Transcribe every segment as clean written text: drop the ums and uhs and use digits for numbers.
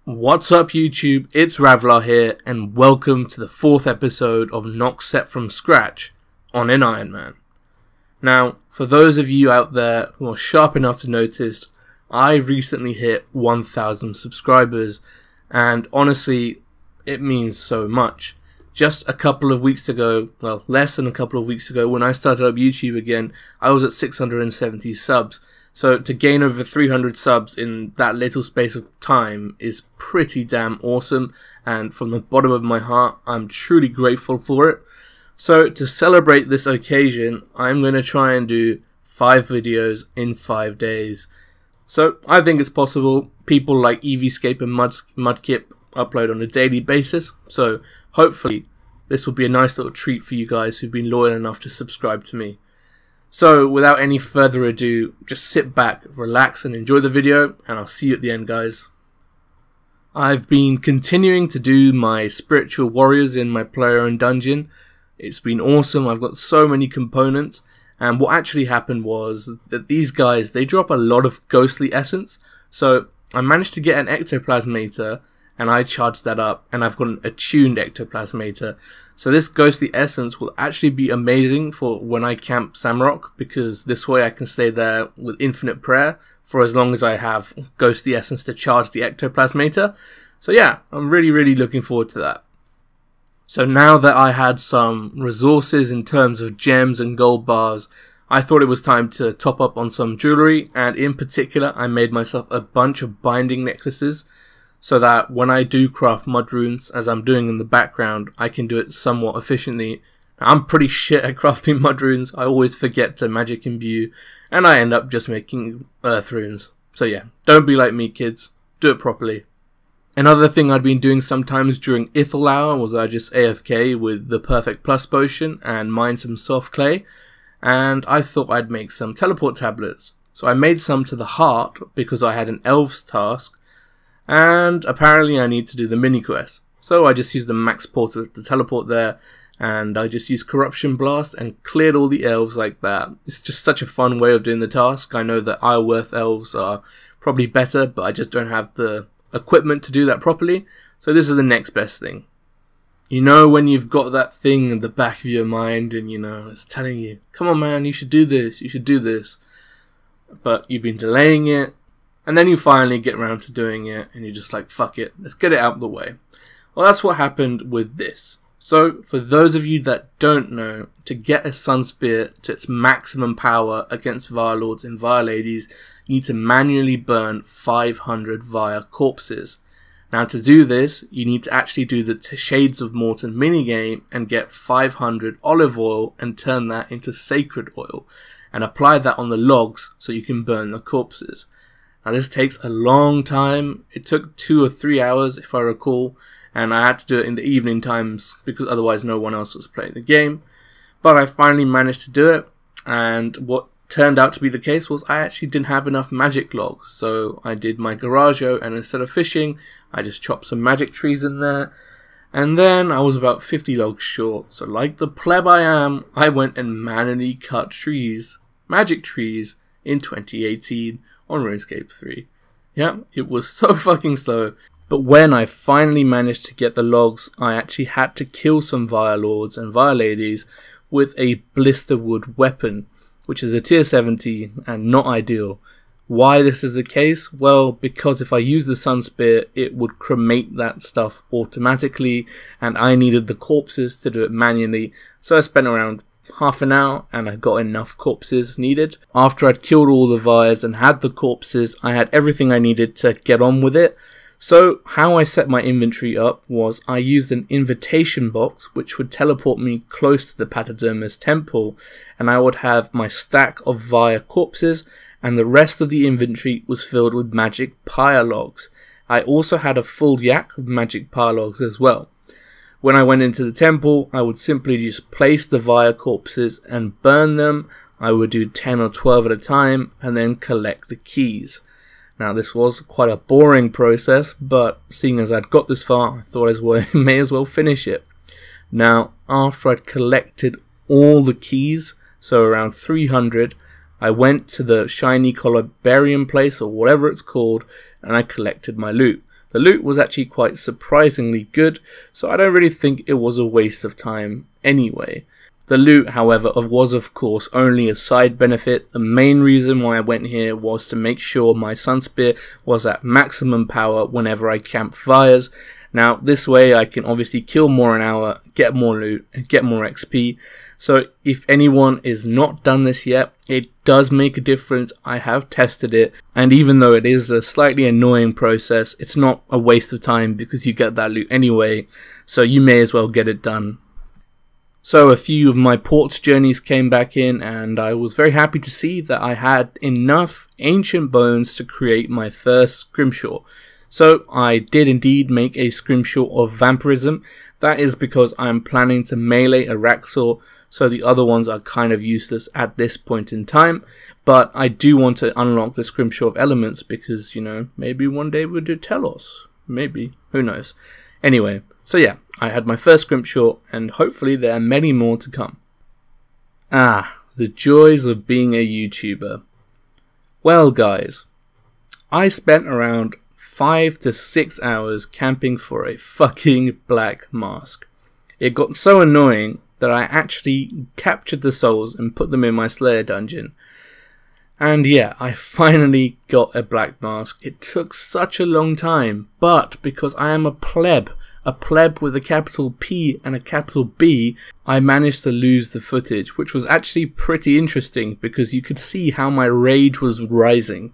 What's up YouTube, it's Ravlar here and welcome to the 4th episode of Not Set From Scratch on an Ironman. Now, for those of you out there who are sharp enough to notice, I recently hit 1,000 subscribers and honestly, it means so much. Just a couple of weeks ago, well, less than a couple of weeks ago, when I started up YouTube again, I was at 670 subs. So to gain over 300 subs in that little space of time is pretty damn awesome, and from the bottom of my heart, I'm truly grateful for it. So to celebrate this occasion, I'm going to try and do 5 videos in 5 days. So I think it's possible. People like Runescape and Mudkip upload on a daily basis, so hopefully this will be a nice little treat for you guys who've been loyal enough to subscribe to me. So without any further ado, just sit back, relax and enjoy the video, and I'll see you at the end, guys. I've been continuing to do my spiritual warriors in my player-owned dungeon. It's been awesome. I've got so many components, and what actually happened was that these guys, they drop a lot of ghostly essence. So I managed to get an ectoplasmator, and I charged that up, and I've got an attuned ectoplasmator. So this ghostly essence will actually be amazing for when I camp Samrock, because this way I can stay there with infinite prayer for as long as I have ghostly essence to charge the ectoplasmator. So yeah, I'm really looking forward to that. So now that I had some resources in terms of gems and gold bars, I thought it was time to top up on some jewelry, and in particular I made myself a bunch of binding necklaces, so that when I do craft mud runes, as I'm doing in the background, I can do it somewhat efficiently. Now, I'm pretty shit at crafting mud runes. I always forget to magic imbue, and I end up just making earth runes. So yeah, don't be like me, kids. Do it properly. Another thing I'd been doing sometimes during Ithel hour was I just AFK with the Perfect Plus potion and mine some soft clay, and I thought I'd make some teleport tablets. So I made some to the heart because I had an elves task, and apparently I need to do the mini quest. So I just used the max portal to teleport there, and I just used Corruption Blast and cleared all the elves like that. It's just such a fun way of doing the task. I know that Isleworth elves are probably better, but I just don't have the equipment to do that properly. So this is the next best thing. You know when you've got that thing in the back of your mind and you know it's telling you, come on man, you should do this, you should do this. But you've been delaying it. And then you finally get around to doing it, and you're just like, fuck it, let's get it out of the way. Well, that's what happened with this. So, for those of you that don't know, to get a Sun Spear to its maximum power against Varlords and Ladies, you need to manually burn 500 Vire corpses. Now, to do this, you need to actually do the Shades of Morton minigame and get 500 olive oil and turn that into sacred oil, and apply that on the logs so you can burn the corpses. Now this takes a long time. It took 2 or 3 hours if I recall, and I had to do it in the evening times because otherwise no one else was playing the game. But I finally managed to do it, and what turned out to be the case was I actually didn't have enough magic logs. So I did my Garaggio, and instead of fishing, I just chopped some magic trees in there, and then I was about 50 logs short. So like the pleb I am, I went and manually cut trees, magic trees, in 2018. On Runescape 3. Yeah, it was so fucking slow. But when I finally managed to get the logs, I actually had to kill some Lords and Ladies with a blisterwood weapon, which is a tier 70 and not ideal. Why this is the case? Well, because if I use the Sun Spear, it would cremate that stuff automatically, and I needed the corpses to do it manually, so I spent around half an hour and I got enough corpses needed. After I'd killed all the Vires and had the corpses, I had everything I needed to get on with it. So how I set my inventory up was I used an invitation box which would teleport me close to the Patadermis temple, and I would have my stack of Vire corpses, and the rest of the inventory was filled with magic pyre logs. I also had a full yak of magic pyre logs as well. When I went into the temple, I would simply just place the Vire corpses and burn them. I would do 10 or 12 at a time and then collect the keys. Now this was quite a boring process, but seeing as I'd got this far, I thought I may as well finish it. Now, after I'd collected all the keys, so around 300, I went to the shiny columbarium place or whatever it's called, and I collected my loot. The loot was actually quite surprisingly good, so I don't really think it was a waste of time anyway. The loot, however, was of course only a side benefit. The main reason why I went here was to make sure my Sun Spear was at maximum power whenever I camped fires. Now this way I can obviously kill more an hour, get more loot, and get more XP. So if anyone is not done this yet, it does make a difference. I have tested it, and even though it is a slightly annoying process, it's not a waste of time because you get that loot anyway, so you may as well get it done. So a few of my ports journeys came back in, and I was very happy to see that I had enough ancient bones to create my first Scrimshaw. So I did indeed make a Scrimshaw of Vampirism. That is because I'm planning to melee a Raxor, so the other ones are kind of useless at this point in time. But I do want to unlock the Scrimshaw of Elements because, you know, maybe one day we'll do Telos. Maybe. Who knows. Anyway, so yeah, I had my first Scrimshaw, and hopefully there are many more to come. Ah, the joys of being a YouTuber. Well guys, I spent around 5 to 6 hours camping for a fucking black mask. It got so annoying that I actually captured the souls and put them in my Slayer dungeon. And yeah, I finally got a black mask. It took such a long time, but because I am a pleb with a capital P and a capital B, I managed to lose the footage, which was actually pretty interesting because you could see how my rage was rising.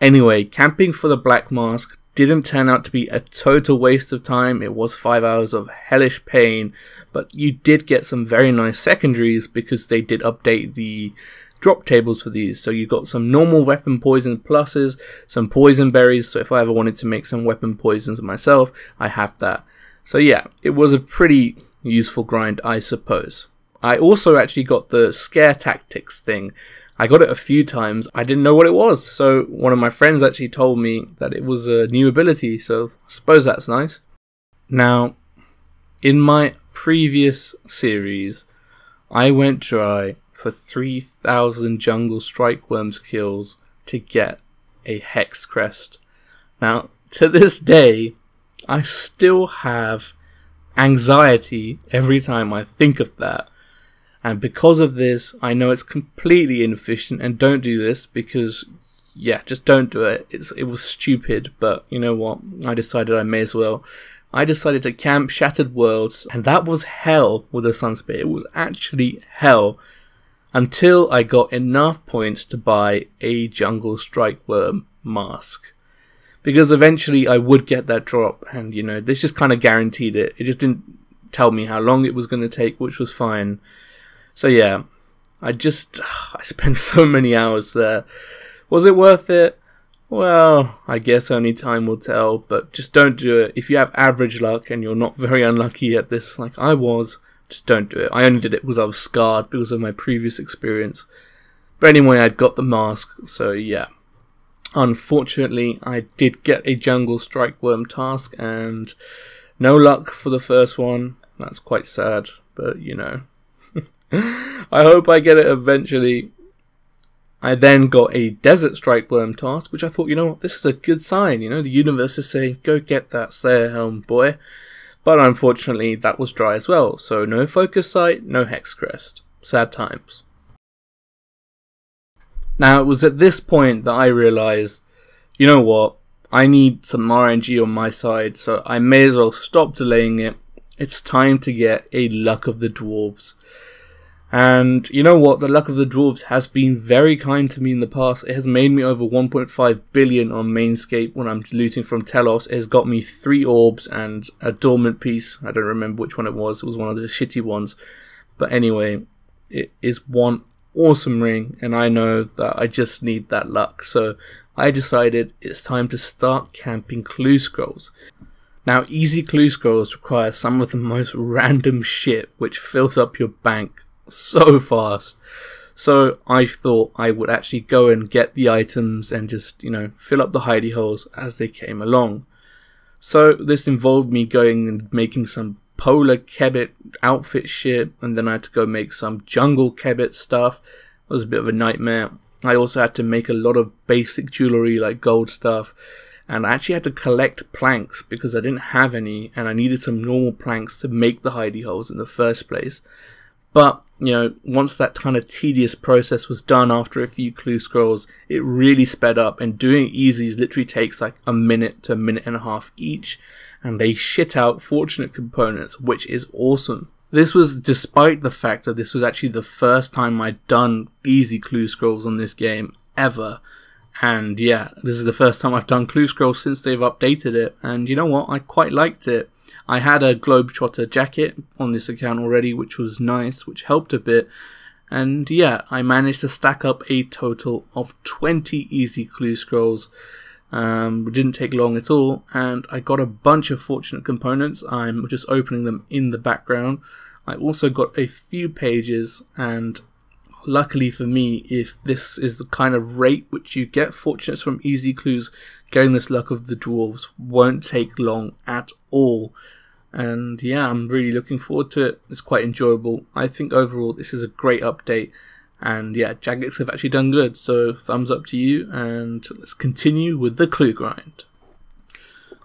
Anyway, camping for the black mask didn't turn out to be a total waste of time. It was 5 hours of hellish pain, but you did get some very nice secondaries because they did update the drop tables for these. So you got some normal weapon poison pluses, some poison berries, so if I ever wanted to make some weapon poisons myself, I have that. So yeah, it was a pretty useful grind, I suppose. I also actually got the scare tactics thing. I got it a few times. I didn't know what it was, so one of my friends actually told me that it was a new ability, so I suppose that's nice. Now, in my previous series, I went dry for 3,000 jungle strike worms kills to get a Hex Crest. Now, to this day, I still have anxiety every time I think of that. And because of this, I know it's completely inefficient, and don't do this because, yeah, just don't do it. It was stupid, but you know what? I decided I may as well. I decided to camp Shattered Worlds, and that was hell with the Sun Spear. It was actually hell until I got enough points to buy a Jungle Strike Worm mask. Because eventually I would get that drop, and you know, this just kind of guaranteed it. It just didn't tell me how long it was going to take, which was fine. So yeah, I spent so many hours there. Was it worth it? Well, I guess only time will tell, but just don't do it. If you have average luck and you're not very unlucky at this like I was, just don't do it. I only did it because I was scarred because of my previous experience. But anyway, I'd got the mask, so yeah. Unfortunately, I did get a Jungle Strike Worm task, and no luck for the first one. That's quite sad, but you know. I hope I get it eventually. I then got a Desert Strike Worm task, which I thought, you know what, this is a good sign. You know, the universe is saying, go get that Slayer Helm, boy. But unfortunately, that was dry as well. So no Focus Sight, no Hex Crest. Sad times. Now, it was at this point that I realized, you know what, I need some RNG on my side, so I may as well stop delaying it. It's time to get a Luck of the Dwarves. And you know what, the Luck of the Dwarves has been very kind to me in the past. It has made me over 1.5 billion on Mainscape when I'm looting from Telos. It has got me 3 orbs and a dormant piece. I don't remember which one it was. It was one of the shitty ones. But anyway, it is one awesome ring, and I know that I just need that luck. So I decided it's time to start camping clue scrolls. Now, easy clue scrolls require some of the most random shit, which fills up your bank so fast. So I thought I would actually go and get the items and just, you know, fill up the hidey holes as they came along. So this involved me going and making some polar kebbit outfit shit, and then I had to go make some jungle kebbit stuff. It was a bit of a nightmare. I also had to make a lot of basic jewelry like gold stuff, and I actually had to collect planks because I didn't have any, and I needed some normal planks to make the hidey holes in the first place. But, you know, once that kind of tedious process was done after a few clue scrolls, it really sped up, and doing easies literally takes like a minute to a minute and a half each, and they shit out fortunate components, which is awesome. This was despite the fact that this was actually the first time I'd done easy clue scrolls on this game ever. And yeah, this is the first time I've done clue scrolls since they've updated it, and you know what, I quite liked it. I had a Globetrotter jacket on this account already, which was nice, which helped a bit. And yeah, I managed to stack up a total of 20 easy clue scrolls. It didn't take long at all, and I got a bunch of fortunate components. I'm just opening them in the background. I also got a few pages, and luckily for me, if this is the kind of rate which you get fortunates from easy clues, getting this luck of the Dwarves won't take long at all. And yeah, I'm really looking forward to it. It's quite enjoyable. I think overall this is a great update, and yeah, Jagex have actually done good, so thumbs up to you, and let's continue with the clue grind.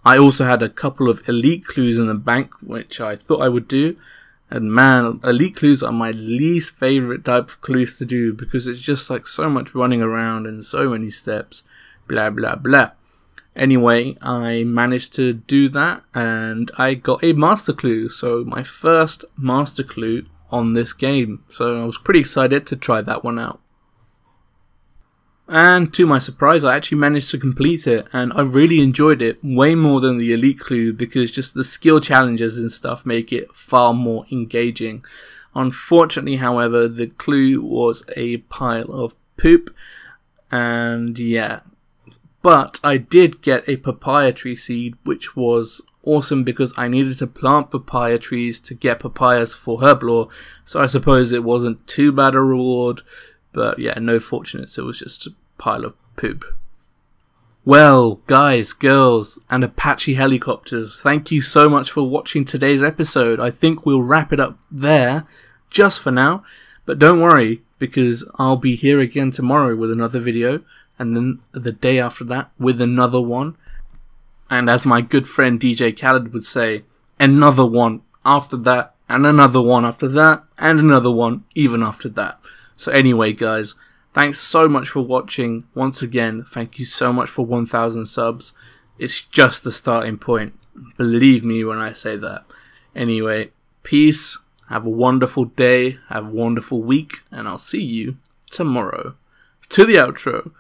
I also had a couple of elite clues in the bank, which I thought I would do, and man, elite clues are my least favourite type of clues to do, because it's just like so much running around and so many steps, blah blah blah. Anyway, I managed to do that, and I got a master clue, so my first master clue on this game, so I was pretty excited to try that one out. And to my surprise, I actually managed to complete it, and I really enjoyed it way more than the elite clue, because just the skill challenges and stuff make it far more engaging. Unfortunately, however, the clue was a pile of poop, and yeah. But I did get a papaya tree seed, which was awesome because I needed to plant papaya trees to get papayas for Herblore, so I suppose it wasn't too bad a reward, but yeah, no fortunates, it was just a pile of poop. Well, guys, girls, and Apache helicopters, thank you so much for watching today's episode. I think we'll wrap it up there, just for now, but don't worry, because I'll be here again tomorrow with another video, and then the day after that with another one, and as my good friend DJ Khaled would say, another one after that, and another one after that, and another one even after that. So anyway guys, thanks so much for watching. Once again, thank you so much for 1,000 subs. It's just the starting point, believe me when I say that. Anyway, peace, have a wonderful day, have a wonderful week, and I'll see you tomorrow. To the outro.